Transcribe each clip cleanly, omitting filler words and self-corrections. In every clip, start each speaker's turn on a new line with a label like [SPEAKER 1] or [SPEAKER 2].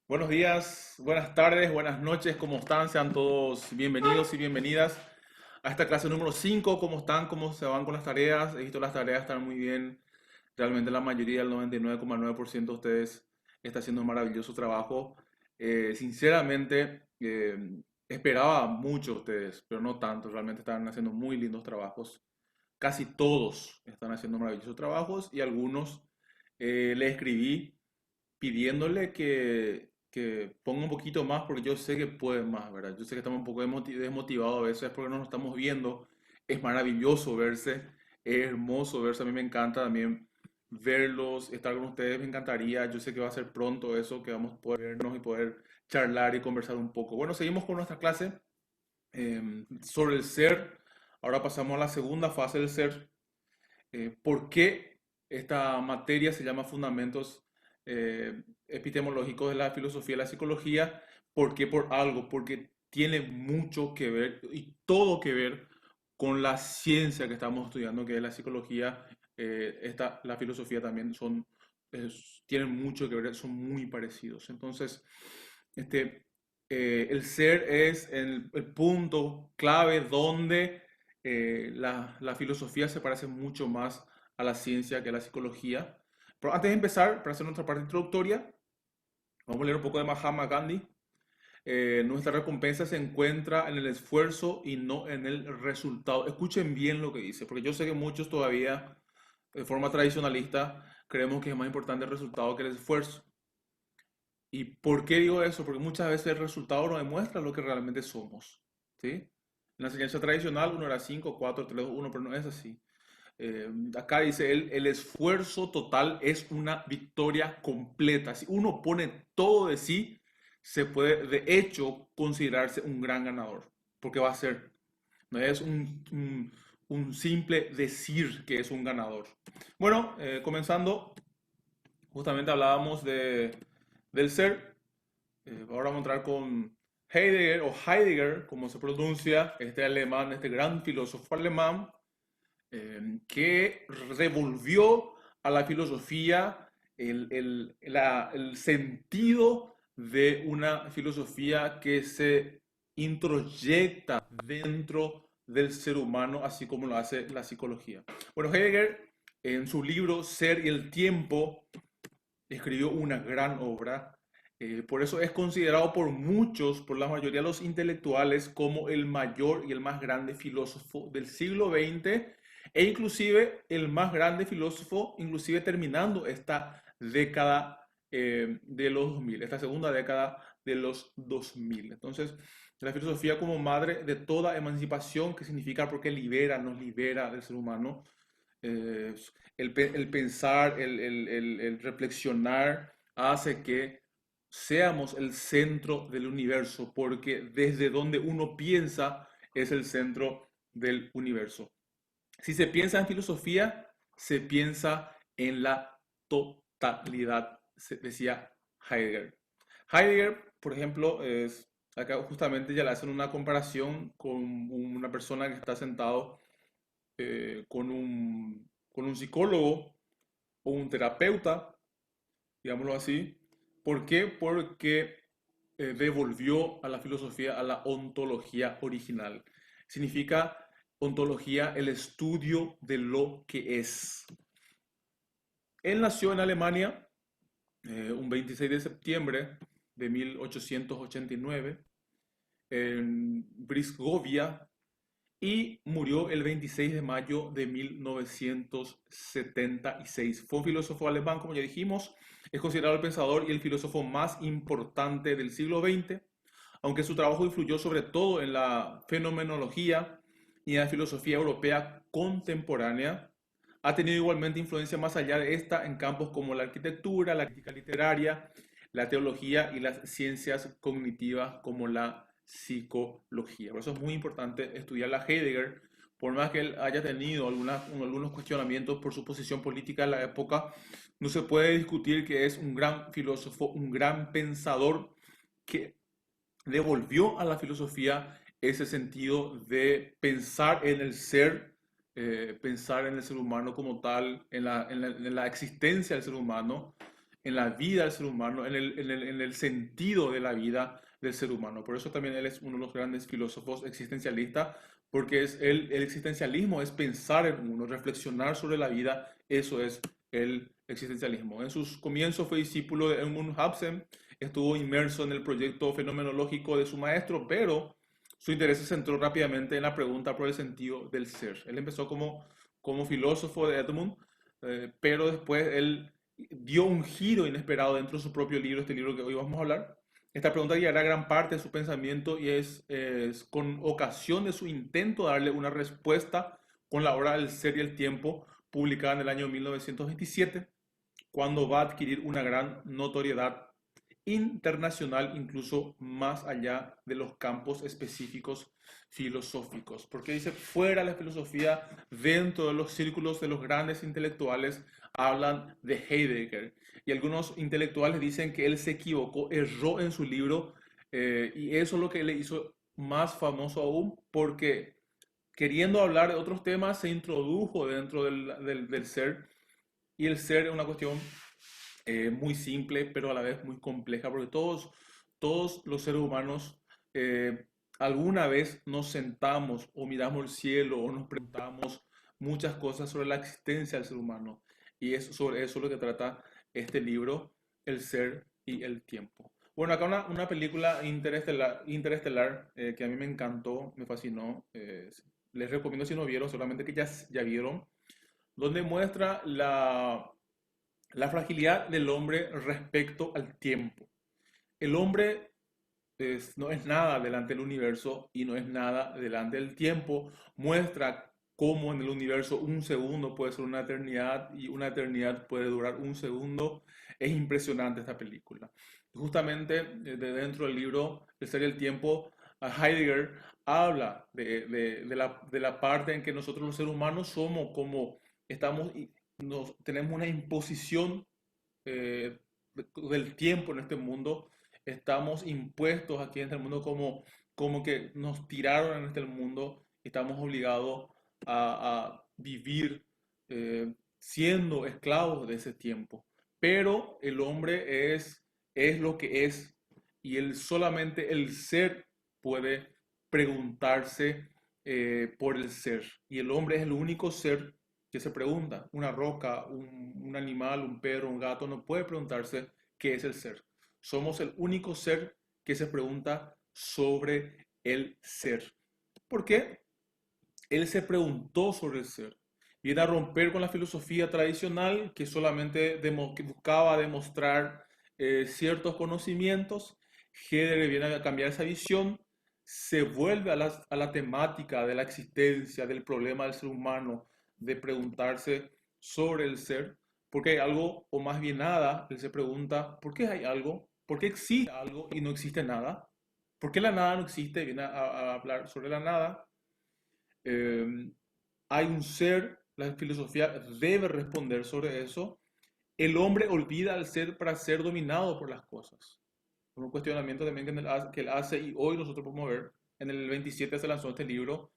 [SPEAKER 1] Buenos días, buenas tardes, buenas noches, ¿cómo están? Sean todos bienvenidos y bienvenidas a esta clase número 5. ¿Cómo están? ¿Cómo se van con las tareas? He visto las tareas están muy bien. Realmente la mayoría, el 99,9% de ustedes está haciendo un maravilloso trabajo. Sinceramente, esperaba mucho de ustedes, pero no tanto. Realmente están haciendo muy lindos trabajos. Casi todos están haciendo maravillosos trabajos y algunos le escribí pidiéndole que ponga un poquito más porque yo sé que puede más, ¿verdad? Yo sé que estamos un poco desmotivados a veces porque no nos estamos viendo. Es maravilloso verse, es hermoso verse, a mí me encanta también verlos, estar con ustedes, me encantaría. Yo sé que va a ser pronto eso, que vamos a poder vernos y poder charlar y conversar un poco. Bueno, seguimos con nuestra clase sobre el ser. Ahora pasamos a la segunda fase del ser. ¿Por qué esta materia se llama Fundamentos Epistemológicos de la Filosofía y la Psicología? ¿Por qué? Por algo, porque tiene mucho que ver y todo que ver con la ciencia que estamos estudiando, que es la psicología. La filosofía también tienen mucho que ver, son muy parecidos. Entonces, este, el ser es el punto clave donde la filosofía se parece mucho más a la ciencia que a la psicología. Pero antes de empezar, para hacer nuestra parte introductoria, vamos a leer un poco de Mahatma Gandhi. Nuestra recompensa se encuentra en el esfuerzo y no en el resultado. Escuchen bien lo que dice, porque yo sé que muchos todavía, de forma tradicionalista, creemos que es más importante el resultado que el esfuerzo. ¿Y por qué digo eso? Porque muchas veces el resultado no demuestra lo que realmente somos. ¿Sí? En la enseñanza tradicional uno era 5, 4, 3, 2, 1, pero no es así. Acá dice él, el esfuerzo total es una victoria completa. Si uno pone todo de sí, se puede de hecho considerarse un gran ganador, porque va a ser, no es un simple decir que es un ganador. Bueno, comenzando, justamente hablábamos del ser. Ahora vamos a entrar con Heidegger, o Heidegger, como se pronuncia, este alemán, este gran filósofo alemán, que revolvió a la filosofía el sentido de una filosofía que se introyecta dentro del ser humano, así como lo hace la psicología. Bueno, Heidegger, en su libro Ser y el Tiempo, escribió una gran obra. Por eso es considerado por muchos, por la mayoría de los intelectuales, como el mayor y el más grande filósofo del siglo XX e inclusive el más grande filósofo, inclusive terminando esta década de los 2000, esta segunda década de los 2000. Entonces, la filosofía como madre de toda emancipación, que significa porque libera, nos libera del ser humano, eh, el pensar, el reflexionar hace que seamos el centro del universo, porque desde donde uno piensa es el centro del universo. Si se piensa en filosofía, se piensa en la totalidad, decía Heidegger. Heidegger, por ejemplo, acá justamente ya le hacen una comparación con una persona que está sentado con un psicólogo o un terapeuta, digámoslo así. ¿Por qué? Porque devolvió a la filosofía a la ontología original. Significa ontología el estudio de lo que es. Él nació en Alemania un 26 de septiembre de 1889 en Brisgovia, y murió el 26 de mayo de 1976. Fue un filósofo alemán, como ya dijimos, es considerado el pensador y el filósofo más importante del siglo XX, aunque su trabajo influyó sobre todo en la fenomenología y en la filosofía europea contemporánea. Ha tenido igualmente influencia más allá de esta en campos como la arquitectura, la crítica literaria, la teología y las ciencias cognitivas como la psicología. Por eso es muy importante estudiar a Heidegger, por más que él haya tenido algunos cuestionamientos por su posición política en la época, no se puede discutir que es un gran filósofo, un gran pensador que devolvió a la filosofía ese sentido de pensar en el ser, pensar en el ser humano como tal, en la existencia del ser humano, en la vida del ser humano, en el sentido de la vida del ser humano. Por eso también él es uno de los grandes filósofos existencialistas, porque el existencialismo es pensar en uno, reflexionar sobre la vida, eso es el existencialismo. En sus comienzos fue discípulo de Edmund Husserl, estuvo inmerso en el proyecto fenomenológico de su maestro, pero su interés se centró rápidamente en la pregunta por el sentido del ser. Él empezó como filósofo de Edmund, pero después él dio un giro inesperado dentro de su propio libro, este libro que hoy vamos a hablar. Esta pregunta guiará gran parte de su pensamiento y es con ocasión de su intento de darle una respuesta con la obra El ser y el tiempo, publicada en el año 1927, cuando va a adquirir una gran notoriedad internacional, incluso más allá de los campos específicos filosóficos. Porque dice, fuera de la filosofía, dentro de los círculos de los grandes intelectuales, hablan de Heidegger. Y algunos intelectuales dicen que él se equivocó, erró en su libro, y eso es lo que le hizo más famoso aún, porque queriendo hablar de otros temas, se introdujo dentro del ser, y el ser es una cuestión muy simple, pero a la vez muy compleja, porque todos los seres humanos eh, alguna vez nos sentamos o miramos el cielo o nos preguntamos muchas cosas sobre la existencia del ser humano. Y es sobre eso lo que trata este libro, El ser y el tiempo. Bueno, acá una película interestelar que a mí me encantó, me fascinó. Les recomiendo si no vieron, solamente que ya vieron, donde muestra la fragilidad del hombre respecto al tiempo. El hombre no es nada delante del universo y no es nada delante del tiempo. Muestra cómo en el universo un segundo puede ser una eternidad y una eternidad puede durar un segundo. Es impresionante esta película. Justamente de dentro del libro El ser y el tiempo, Heidegger habla de la parte en que nosotros los seres humanos somos como estamos, tenemos una imposición eh, del tiempo en este mundo. Estamos impuestos aquí en este mundo como que nos tiraron en este mundo y estamos obligados a vivir siendo esclavos de ese tiempo. Pero el hombre es lo que es y él solamente el ser puede preguntarse por el ser. Y el hombre es el único ser que se pregunta. Una roca, un animal, un perro, un gato no puede preguntarse qué es el ser. Somos el único ser que se pregunta sobre el ser. ¿Por qué? Él se preguntó sobre el ser. Viene a romper con la filosofía tradicional que solamente que buscaba demostrar ciertos conocimientos. Heidegger viene a cambiar esa visión, se vuelve a la temática de la existencia, del problema del ser humano, de preguntarse sobre el ser, porque hay algo o más bien nada. Él se pregunta, ¿por qué hay algo? ¿Por qué existe algo y no existe nada? ¿Por qué la nada no existe? Viene a hablar sobre la nada. Eh, hay un ser, la filosofía debe responder sobre eso. El hombre olvida al ser para ser dominado por las cosas. Por un cuestionamiento también que él hace y hoy nosotros podemos ver. En el 27 se lanzó este libro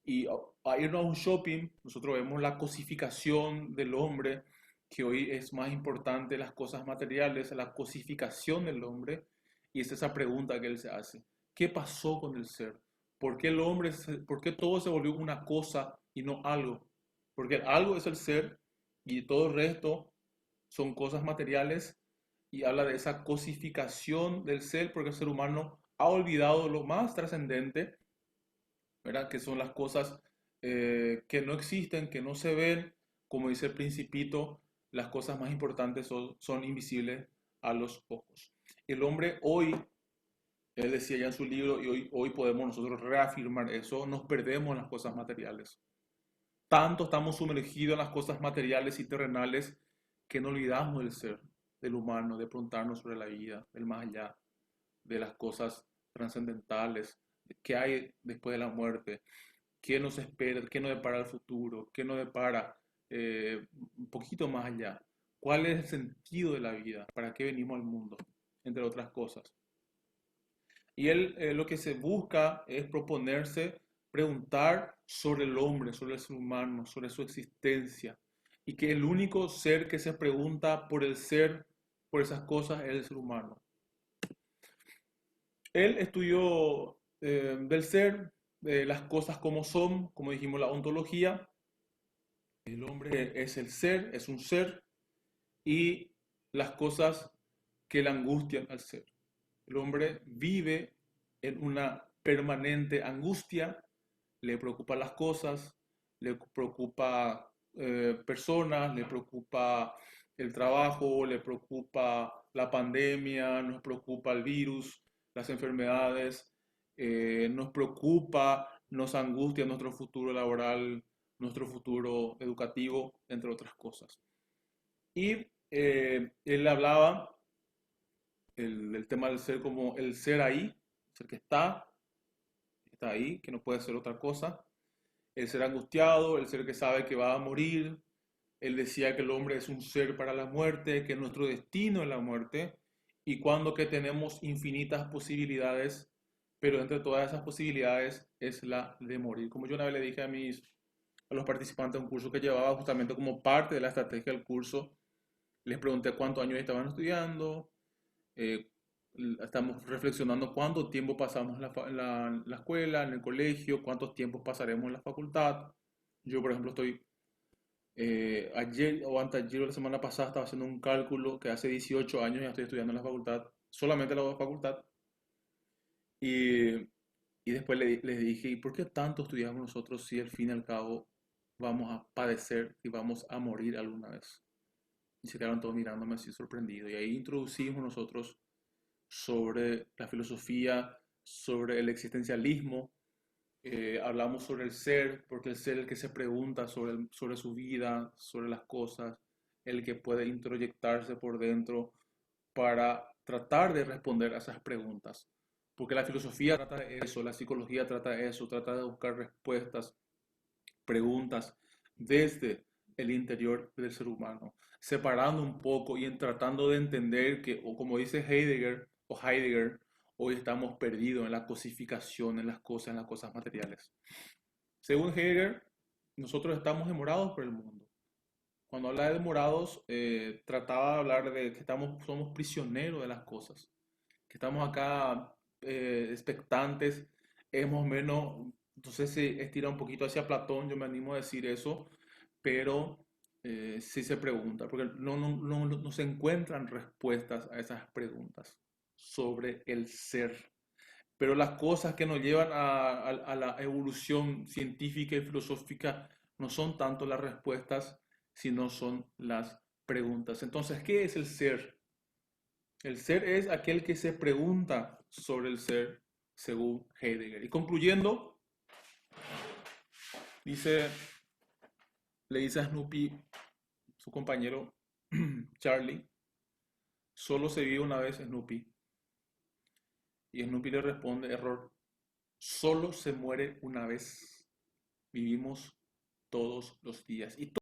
[SPEAKER 1] y a irnos a un shopping, nosotros vemos la cosificación del hombre, que hoy es más importante las cosas materiales, la cosificación del hombre, y es esa pregunta que él se hace. ¿Qué pasó con el ser? ¿Por qué por qué todo se volvió una cosa y no algo? Porque algo es el ser y todo el resto son cosas materiales, y habla de esa cosificación del ser porque el ser humano ha olvidado lo más trascendente, ¿verdad? Que son las cosas que no existen, que no se ven, como dice el Principito, las cosas más importantes son invisibles a los ojos. El hombre hoy, él decía ya en su libro, y hoy podemos nosotros reafirmar eso, nos perdemos en las cosas materiales. Tanto estamos sumergidos en las cosas materiales y terrenales que no olvidamos del ser, del humano, de preguntarnos sobre la vida, del más allá, de las cosas trascendentales, qué hay después de la muerte, qué nos espera, qué nos depara el futuro, qué nos depara un poquito más allá, cuál es el sentido de la vida, para qué venimos al mundo, entre otras cosas. Y él lo que se busca es proponerse, preguntar sobre el hombre, sobre el ser humano, sobre su existencia. Y que el único ser que se pregunta por el ser por esas cosas es el ser humano. Él estudió del ser, de las cosas como son, como dijimos, la ontología. El hombre es el ser, es un ser, y las cosas que le angustian al ser. El hombre vive en una permanente angustia, le preocupan las cosas, le preocupa personas, le preocupa el trabajo, le preocupa la pandemia, nos preocupa el virus, las enfermedades, nos preocupa, nos angustia nuestro futuro laboral, nuestro futuro educativo, entre otras cosas. Y él hablaba el tema del ser como el ser ahí, el ser que está ahí, que no puede ser otra cosa, el ser angustiado, el ser que sabe que va a morir. Él decía que el hombre es un ser para la muerte, que nuestro destino es la muerte, y cuando que tenemos infinitas posibilidades, pero entre todas esas posibilidades es la de morir. Como yo una vez le dije a los participantes de un curso que llevaba justamente como parte de la estrategia del curso, les pregunté cuántos años estaban estudiando, eh, estamos reflexionando cuánto tiempo pasamos en la escuela, en el colegio, cuántos tiempos pasaremos en la facultad. Yo, por ejemplo, estoy ayer o anteayer o la semana pasada estaba haciendo un cálculo que hace 18 años ya estoy estudiando en la facultad, solamente en la facultad. Y, y después les dije, ¿y por qué tanto estudiamos nosotros si al fin y al cabo vamos a padecer y vamos a morir alguna vez? Y se quedaron todos mirándome así sorprendidos. Y ahí introducimos nosotros sobre la filosofía, sobre el existencialismo, hablamos sobre el ser, porque el ser es el que se pregunta sobre su vida, sobre las cosas, el que puede introyectarse por dentro para tratar de responder a esas preguntas. Porque la filosofía trata de eso, la psicología trata de eso, trata de buscar respuestas, preguntas desde el interior del ser humano, separando un poco y tratando de entender que, o como dice Heidegger, hoy estamos perdidos en la cosificación, en las cosas materiales. Según Heidegger, nosotros estamos demorados por el mundo. Cuando habla de demorados, trataba de hablar de que somos prisioneros de las cosas, que estamos acá expectantes, es más o menos, no sé si estira un poquito hacia Platón, yo me animo a decir eso, pero sí se pregunta, porque no se encuentran respuestas a esas preguntas sobre el ser. Pero las cosas que nos llevan a la evolución científica y filosófica no son tanto las respuestas, sino son las preguntas. Entonces, ¿qué es el ser? El ser es aquel que se pregunta sobre el ser, según Heidegger. Y concluyendo, dice, le dice a Snoopy, su compañero Charlie, solo se vive una vez Snoopy. Y Snoopy le responde, error, solo se muere una vez. Vivimos todos los días. Y